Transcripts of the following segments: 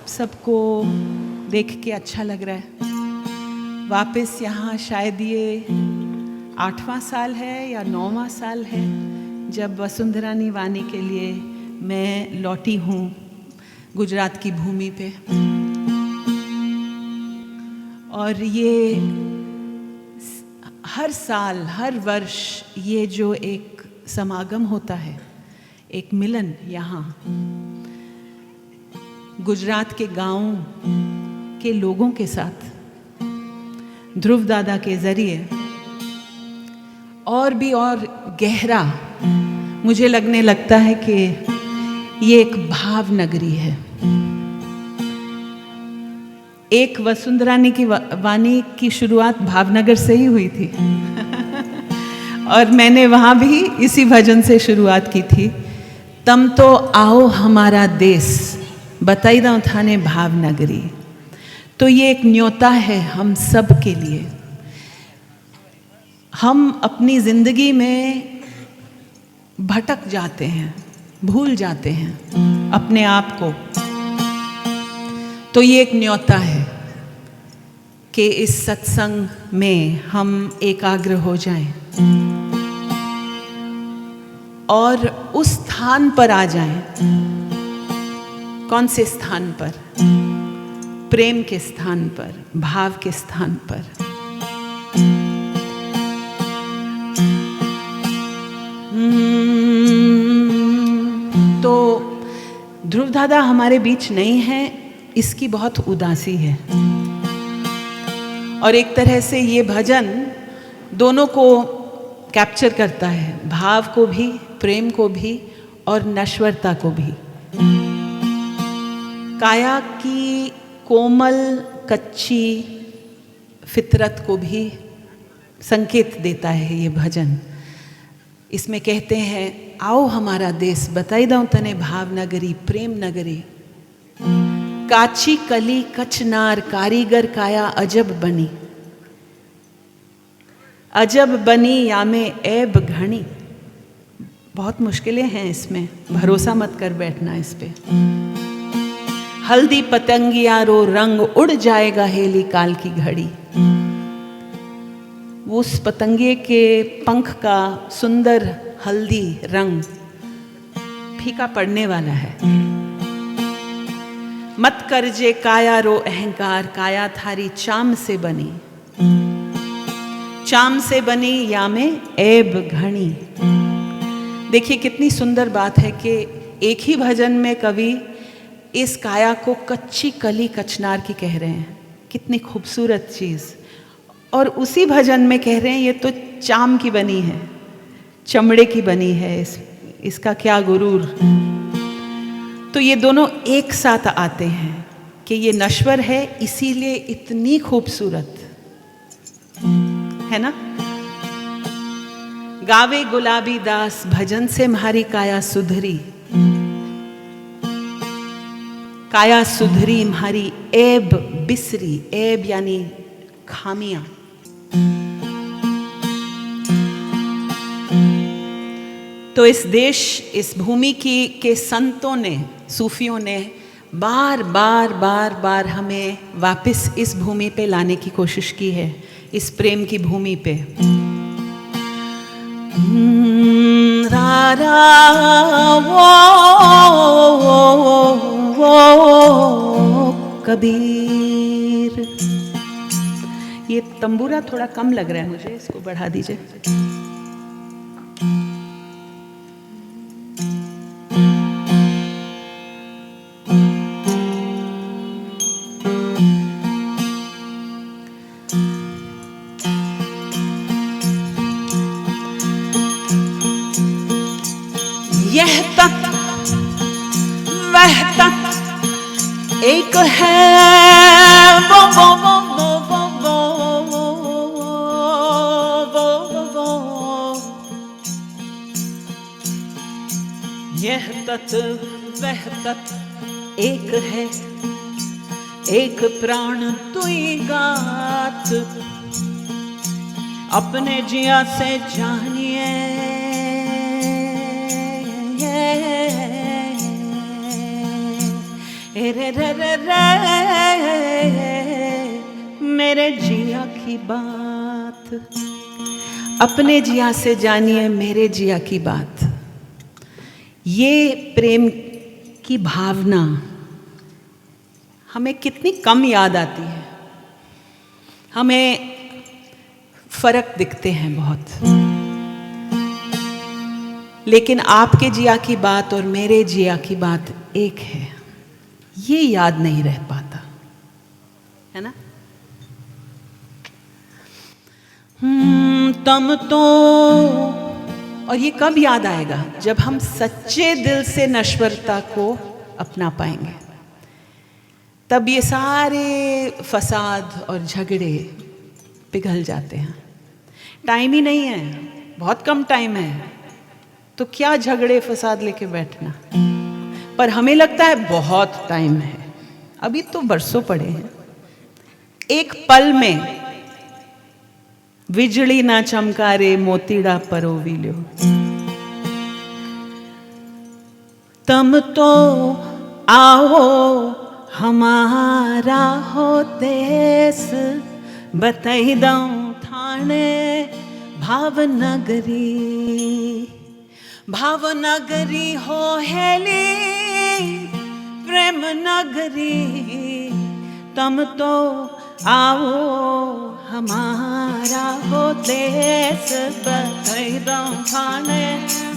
आप सबको देख के अच्छा लग रहा है। वापस यहाँ शायद ये 8वां साल है या 9वां साल है जब वसुंधरा निवानी के लिए मैं लौटी हूँ गुजरात की भूमि पे। और ये हर साल हर वर्ष ये जो एक समागम होता है, एक मिलन यहाँ गुजरात के गाँव के लोगों के साथ ध्रुव दादा के जरिए और भी और गहरा मुझे लगने लगता है कि ये एक भाव नगरी है। एक वसुंधरा की वाणी की शुरुआत भावनगर से ही हुई थी और मैंने वहाँ भी इसी भजन से शुरुआत की थी। तम तो आओ हमारा देश बताई दाऊं थाने भावनगरी। तो ये एक न्योता है हम सब के लिए। हम अपनी जिंदगी में भटक जाते हैं, भूल जाते हैं अपने आप को। तो ये एक न्योता है कि इस सत्संग में हम एकाग्र हो जाएं और उस स्थान पर आ जाएं। कौन से स्थान पर? प्रेम के स्थान पर, भाव के स्थान पर। तो ध्रुव दादा हमारे बीच नहीं है, इसकी बहुत उदासी है। और एक तरह से ये भजन दोनों को कैप्चर करता है, भाव को भी, प्रेम को भी और नश्वरता को भी। काया की कोमल कच्ची फितरत को भी संकेत देता है ये भजन। इसमें कहते हैं आओ हमारा देश बताई दाऊं तने भावनगरी प्रेम नगरी। काची कली कचनार कारीगर काया अजब बनी। अजब बनी या में ऐब घनी। बहुत मुश्किलें हैं इसमें, भरोसा मत कर बैठना इस पे। हल्दी पतंगिया रो रंग उड़ जाएगा हेली काल की घड़ी। उस पतंगे के पंख का सुंदर हल्दी रंग फीका पड़ने वाला है। मत करजे काया रो अहंकार काया थारी चाम से बनी। चाम से बनी या में ऐब घनी। देखिए कितनी सुंदर बात है कि एक ही भजन में कवि इस काया को कच्ची कली कचनार की कह रहे हैं। कितनी खूबसूरत चीज़। और उसी भजन में कह रहे हैं ये तो चाम की बनी है, चमड़े की बनी है, इसका क्या गुरूर। तो ये दोनों एक साथ आते हैं कि ये नश्वर है इसीलिए इतनी खूबसूरत है ना। गावे गुलाबी दास भजन से म्हारी काया सुधरी। काया सुधरी म्हारी ऐब बिसरी। ऐब यानी खामियां। तो इस देश, इस भूमि के संतों ने, सूफियों ने बार बार बार बार हमें वापस इस भूमि पे लाने की कोशिश की है, इस प्रेम की भूमि पे। रा रा वो कबीर। ये तंबूरा थोड़ा कम लग रहा है मुझे, इसको बढ़ा दीजिए। यह तक वह तक एक है वो वो वो वो वो वो वो वो। यह तक वह तक एक है, एक प्राण तुई गात। अपने जिया से जानिए रे रे रे मेरे जिया की बात, अपने जिया से जानिए मेरे जिया की बात। ये प्रेम की भावना हमें कितनी कम याद आती है। हमें फर्क दिखते हैं बहुत, लेकिन आपके जिया की बात और मेरे जिया की बात एक है, ये याद नहीं रह पाता है ना। तुम तो, और ये कब याद आएगा? जब हम सच्चे दिल से नश्वरता को अपना पाएंगे, तब ये सारे फसाद और झगड़े पिघल जाते हैं। टाइम ही नहीं है, बहुत कम टाइम है, तो क्या झगड़े फसाद लेके बैठना। पर हमें लगता है बहुत टाइम है, अभी तो बरसों पड़े हैं। एक पल में विजली ना चमकारे मोतीड़ा परोवी ल्यो। तम तो आओ हमारा हो देश, बताई दऊं थाने भावनगरी। भावनगरी हो हेली प्रेम नगरी, तम तो आओ हमारा हो देश, बताई दऊं थाने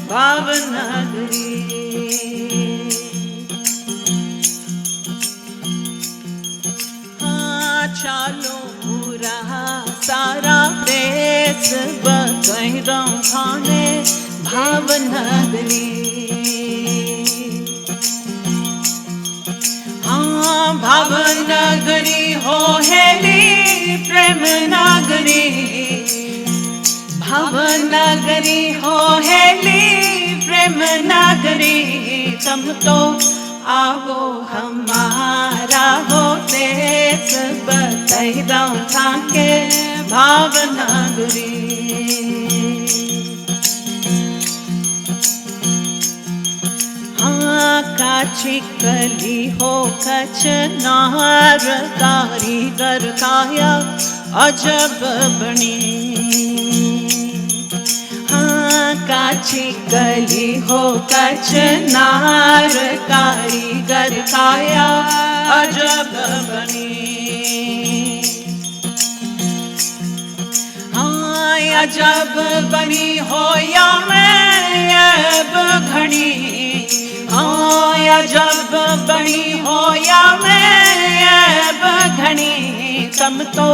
भावनगरी। हाँ चालो पूरा सारा देश, बताई दऊं थाने भावनगरी। हाँ भावनगरी हो हेली प्रेम नगरी, भावनगरी हो हेली प्रेम नगरी, तुम तो आओ हमारा हो देश, बताई दऊं थाके भावनगरी। हाँ काची कली हो कचनार, कारीगर काया अजब बनी। हाँ काची कली हो कचनार, कारीगर काया अजब बनी। हाँ अजब बनी हो या मैं अब घड़ी, हाँ अजब बनी हो या मैं अब घड़ी, तुम तो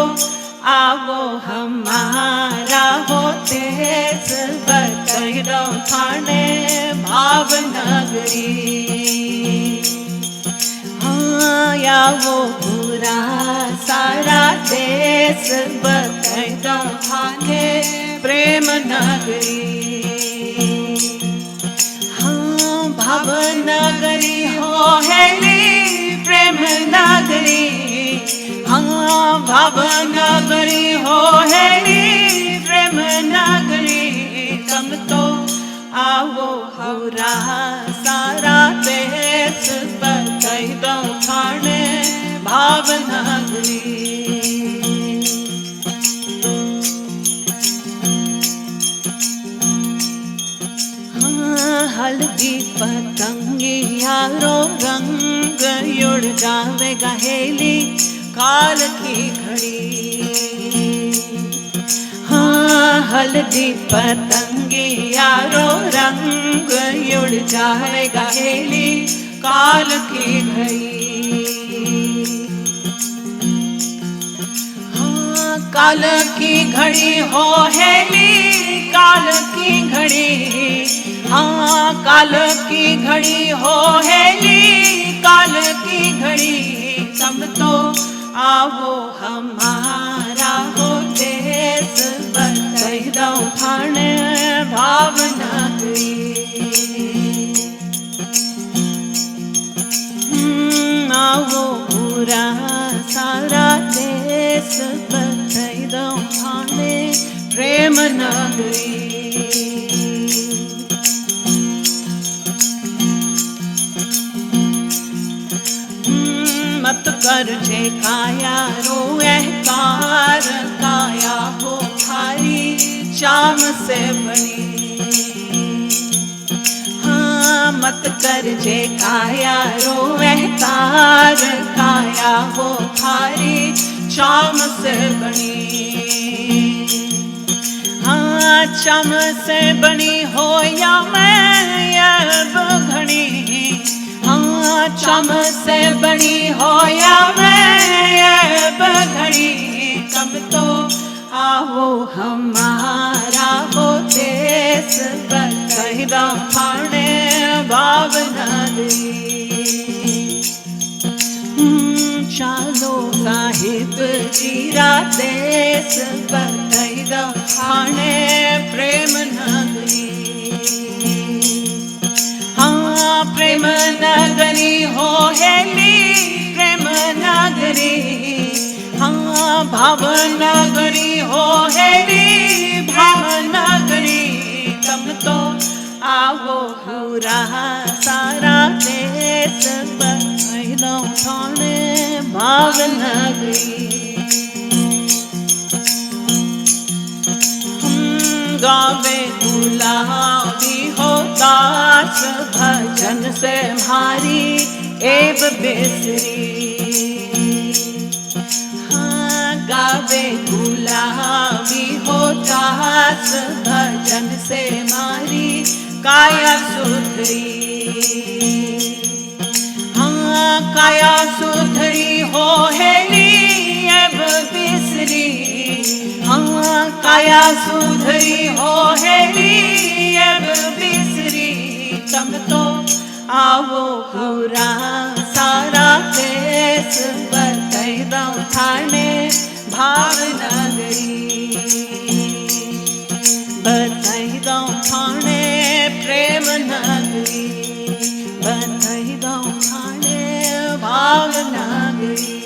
आओ हमारा हो देश, बताई दऊं थाने भावनगरी। हाँ या वो पूरा सारा देश, बताई दऊं थाने प्रेम नगरी। भावनगरी हो हेली प्रेम नगरी, हाँ भावनगरी हो हेली प्रेम नगरी, तुम तो आओ हौरा सारा देश, बताई दऊं थाने भावनगरी। हल्दी पतंगी यारो रंग उड़ जावेगा हेली काल की घड़ी। हाँ हल्दी पतंगी यारो रंग उड़ जावेगा हेली काल की घड़ी। हाँ काल की घड़ी हो हेली काल की घड़ी, हाँ काल की घड़ी हो हेली काल की घड़ी, तुम तो आओ हमारा हो देश, बताई दऊं थाने भावनगरी। आओ पूरा सारा देश, बताई दऊं थाने प्रेम नगरी। मत कर जे काया रोए कार काया हो थारी चाम से बनी। हाँ मत कर जे काया रोए कार काया हो थारी चाम से बनी। हाँ चाम से बनी हो या मैं अब घड़ी। हाँ चाम से बनी हो या मैं अब घड़ी। कब तो आओ हमारा हो देश बकैदा थाने भावना दी। चालो साहिब जीरा देश बकैदा थाने प्रेम नगरी। हाँ प्रेम नगरी हो हेली प्रेम नगरी। हाँ भाव नगरी हो हेली भाव नगरी। तब तो आओ पूरा सारा देश बकैदा थाने भाव नगरी। गावे गुलाबी हो दास भजन से मारी एब बेसरी। हाँ गावे गुलाबी हो दास भजन से मारी काया सुधरी। हाँ काया सुधरी हो हेली एब बिसरी। हाँ काया सुधरी हो हेली अब बिसरी। तब तो आओ पूरा सारा देश बकैदा थाने भाव नगरी। बकैदा थाने प्रेम नगरी। बकैदा थाने भाव नगरी।